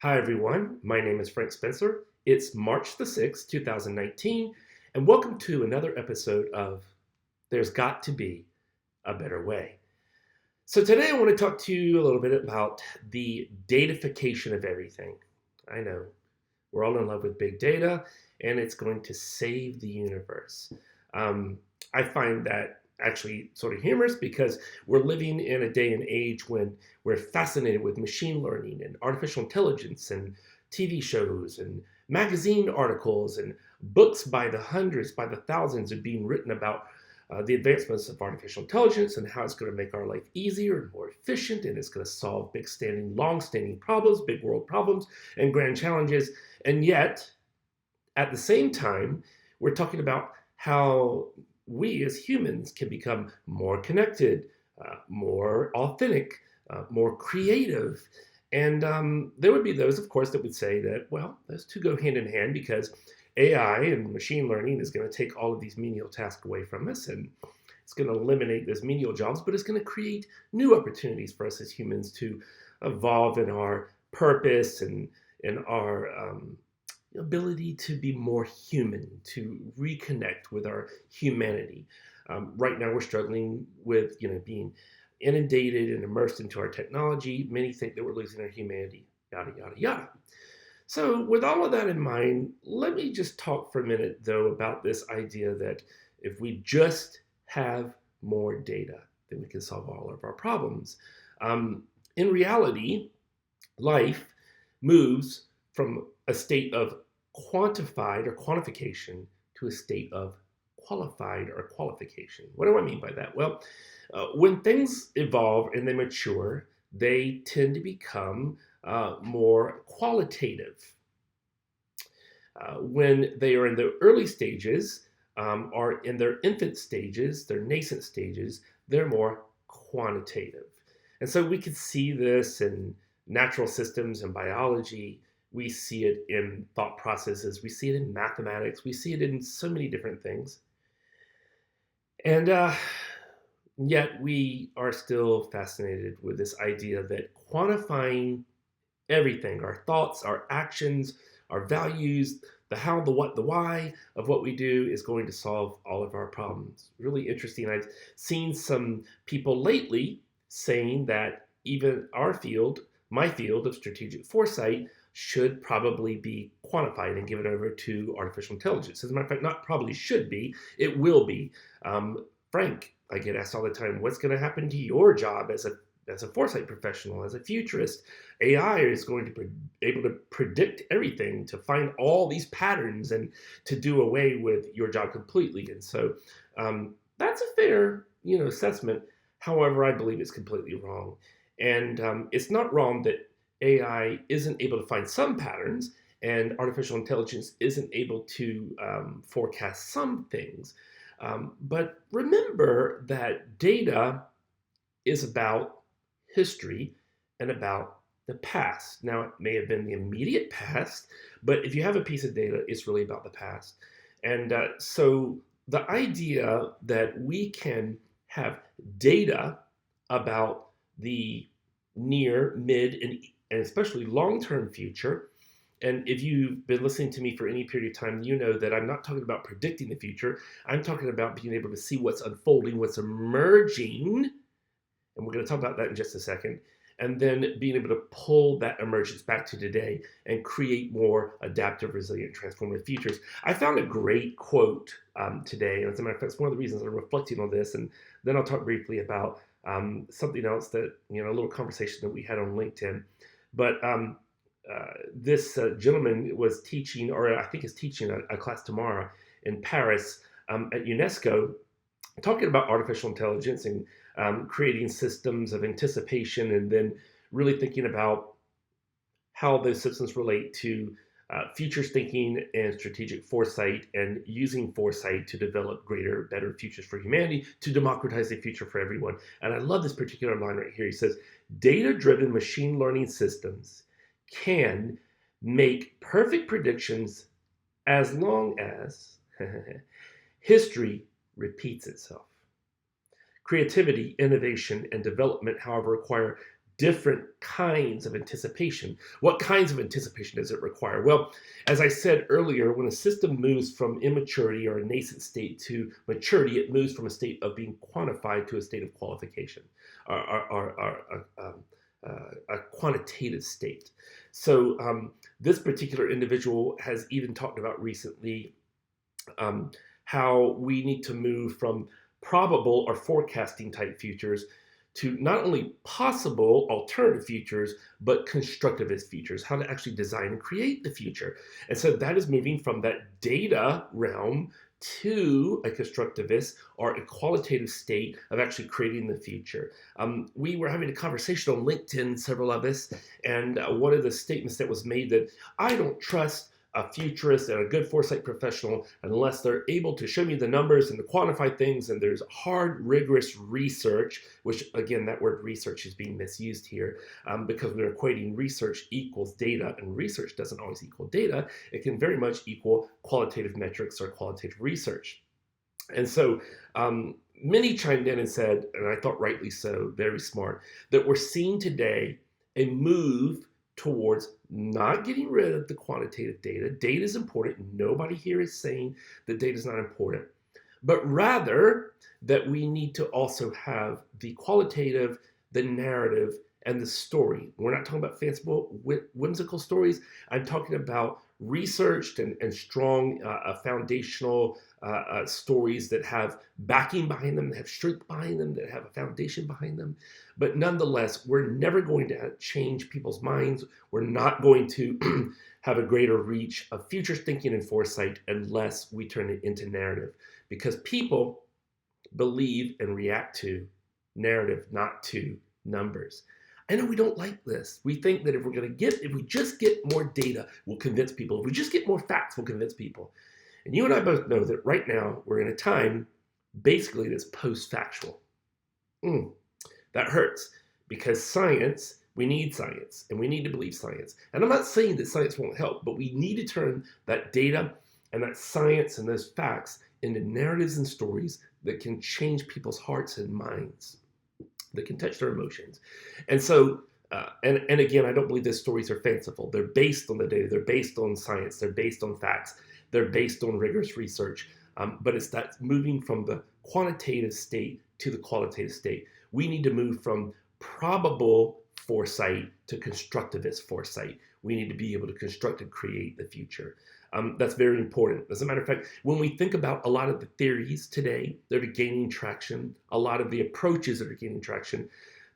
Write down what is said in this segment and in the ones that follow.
Hi, everyone. My name is Frank Spencer. It's March the 6th, 2019, and welcome to another episode of There's Got to Be a Better Way. So, today I want to talk to you a little bit about the datafication of everything. I know we're all in love with big data, and it's going to save the universe. Um, I find that actually sort of humorous because we're living in a day and age when we're fascinated with machine learning and artificial intelligence and TV shows and magazine articles and books by the hundreds, by the thousands are being written about the advancements of artificial intelligence and how it's going to make our life easier and more efficient, and it's going to solve big standing, long standing problems, big world problems, and grand challenges. And yet, at the same time, we're talking about how we as humans can become more connected, more authentic, more creative. And there would be those, of course, that would say that, well, those two go hand in hand because AI and machine learning is going to take all of these menial tasks away from us and it's going to eliminate those menial jobs, but it's going to create new opportunities for us as humans to evolve in our purpose and in our ability to be more human, to reconnect with our humanity. Right now, we're struggling with being inundated and immersed into our technology. Many think that we're losing our humanity. Yada yada yada. So, with all of that in mind, let me just talk for a minute, though, about this idea that if we just have more data, then we can solve all of our problems. In reality, life moves from a state of quantified or quantification to a state of qualified or qualification. What do I mean by that? Well, when things evolve and they mature, they tend to become more qualitative. When they are in the early stages or in their infant stages, their nascent stages, they're more quantitative. And so we can see this in natural systems and biology. We see it in thought processes. We see it in mathematics. We see it in so many different things. And yet we are still fascinated with this idea that quantifying everything, our thoughts, our actions, our values, the how, the what, the why of what we do is going to solve all of our problems. Really interesting. I've seen some people lately saying that even our field, my field of strategic foresight, should probably be quantified and given over to artificial intelligence. As a matter of fact, not probably should be, it will be. Frank, I get asked all the time, what's going to happen to your job as a foresight professional, as a futurist? AI is going to be able to predict everything, to find all these patterns, and to do away with your job completely. And so that's a fair, assessment. However, I believe it's completely wrong, and it's not wrong that AI isn't able to find some patterns, and artificial intelligence isn't able to forecast some things. But remember that data is about history and about the past. Now, it may have been the immediate past, but if you have a piece of data, it's really about the past. And so the idea that we can have data about the near, mid, and especially long term future. And if you've been listening to me for any period of time, you know that I'm not talking about predicting the future. I'm talking about being able to see what's unfolding, what's emerging, and we're going to talk about that in just a second, and then being able to pull that emergence back to today and create more adaptive, resilient, transformative futures. I found a great quote today, and as a matter of fact, it's one of the reasons I'm reflecting on this, and then I'll talk briefly about something else that, a little conversation that we had on LinkedIn. But this gentleman was teaching, or I think is teaching a class tomorrow in Paris at UNESCO, talking about artificial intelligence and creating systems of anticipation, and then really thinking about how those systems relate to futures thinking and strategic foresight, and using foresight to develop greater, better futures for humanity, to democratize the future for everyone. And I love this particular line right here. He says, data-driven machine learning systems can make perfect predictions as long as history repeats itself. Creativity, innovation, and development, however, require different kinds of anticipation. What kinds of anticipation does it require? Well, as I said earlier, when a system moves from immaturity or a nascent state to maturity, it moves from a state of being quantified to a state of qualification, a quantitative state. So this particular individual has even talked about recently how we need to move from probable or forecasting type futures to not only possible alternative futures, but constructivist futures, how to actually design and create the future. And so that is moving from that data realm to a constructivist or a qualitative state of actually creating the future. We were having a conversation on LinkedIn, several of us, and one of the statements that was made that I don't trust a futurist and a good foresight professional unless they're able to show me the numbers and to quantify things, and there's hard, rigorous research, which again, that word research is being misused here because we're equating research equals data, and research doesn't always equal data. It can very much equal qualitative metrics or qualitative research. And so many chimed in and said, and I thought rightly so, very smart, that we're seeing today a move towards not getting rid of the quantitative data. Data is important. Nobody here is saying that data is not important, but rather that we need to also have the qualitative, the narrative, and the story. We're not talking about fanciful, whimsical stories. I'm talking about researched and strong foundational stories that have backing behind them, that have strength behind them, that have a foundation behind them. But nonetheless, we're never going to change people's minds. We're not going to have a greater reach of future thinking and foresight unless we turn it into narrative. Because people believe and react to narrative, not to numbers. I know we don't like this. We think that if we just get more data, we'll convince people. If we just get more facts, we'll convince people. And you and I both know that right now we're in a time basically that's post-factual. That hurts because science, we need science and we need to believe science. And I'm not saying that science won't help, but we need to turn that data and that science and those facts into narratives and stories that can change people's hearts and minds, that can touch their emotions. And so, and again, I don't believe these stories are fanciful. They're based on the data. They're based on science. They're based on facts. They're based on rigorous research. But it's that moving from the quantitative state to the qualitative state. We need to move from probable foresight to constructivist foresight. We need to be able to construct and create the future. That's very important. As a matter of fact, when we think about a lot of the theories today that are gaining traction, a lot of the approaches that are gaining traction,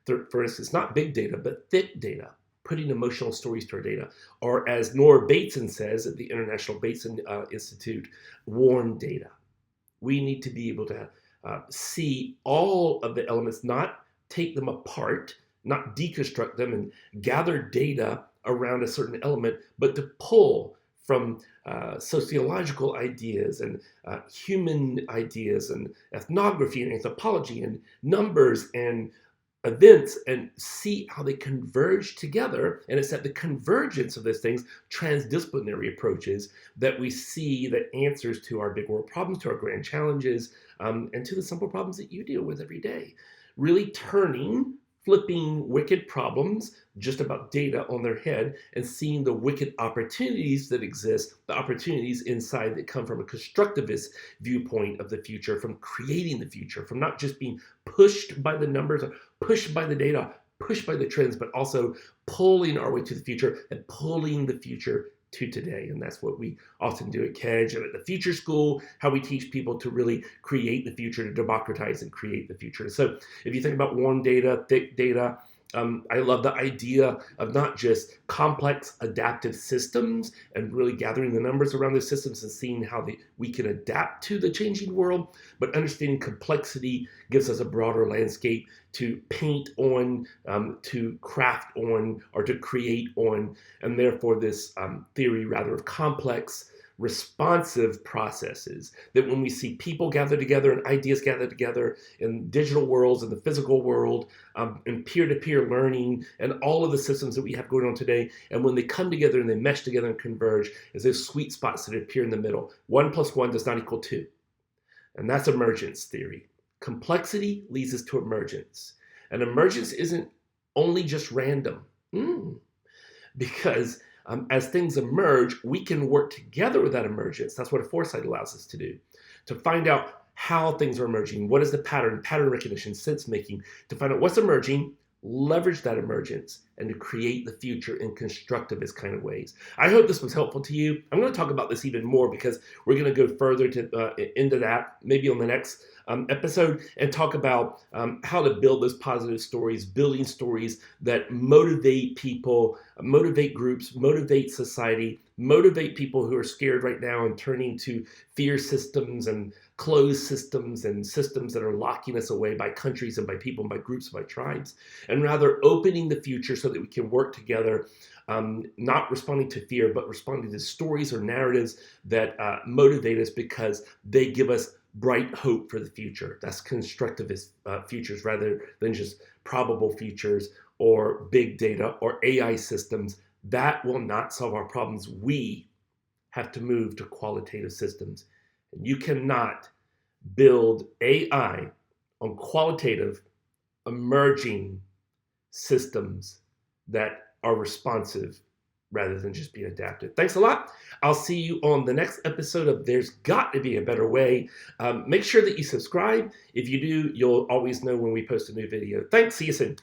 for instance, not big data, but thick data, putting emotional stories to our data, or as Nora Bateson says at the International Bateson Institute, warm data. We need to be able to see all of the elements, not take them apart, not deconstruct them and gather data around a certain element, but to pull from sociological ideas and human ideas and ethnography and anthropology and numbers and events and see how they converge together. And it's at the convergence of those things, transdisciplinary approaches, that we see the answers to our big world problems, to our grand challenges, and to the simple problems that you deal with every day. Really flipping wicked problems just about data on their head and seeing the wicked opportunities that exist, the opportunities inside that come from a constructivist viewpoint of the future, from creating the future, from not just being pushed by the numbers, pushed by the data, pushed by the trends, but also pulling our way to the future and pulling the future to today. And that's what we often do at KEDGE and at the Future School, how we teach people to really create the future, to democratize and create the future. So if you think about warm data, thick data, I love the idea of not just complex adaptive systems and really gathering the numbers around those systems and seeing how we can adapt to the changing world, but understanding complexity gives us a broader landscape to paint on, to craft on, or to create on, and therefore this theory rather of complex, responsive processes, that when we see people gather together and ideas gather together in digital worlds, in the physical world, in peer-to-peer learning, and all of the systems that we have going on today, and when they come together and they mesh together and converge, is those sweet spots that appear in the middle. 1 + 1 does not equal 2. And that's emergence theory. Complexity leads us to emergence. And emergence isn't only just random? Because as things emerge, we can work together with that emergence. That's what a foresight allows us to do, to find out how things are emerging. What is the pattern recognition, sense making, to find out what's emerging, leverage that emergence, and to create the future in constructivist kind of ways. I hope this was helpful to you. I'm going to talk about this even more because we're going to go further into that maybe on the next episode and talk about how to build those positive stories, building stories that motivate people, motivate groups, motivate society, motivate people who are scared right now and turning to fear systems and closed systems and systems that are locking us away by countries and by people and by groups and by tribes, and rather opening the future so that we can work together, not responding to fear, but responding to stories or narratives that motivate us because they give us bright hope for the future. That's constructivist futures rather than just probable futures or big data or AI systems. That will not solve our problems. We have to move to qualitative systems. And you cannot build AI on qualitative, emerging systems that are responsive rather than just being adaptive. Thanks a lot. I'll see you on the next episode of There's Got to Be a Better Way. Make sure that you subscribe. If you do, you'll always know when we post a new video. Thanks. See you soon.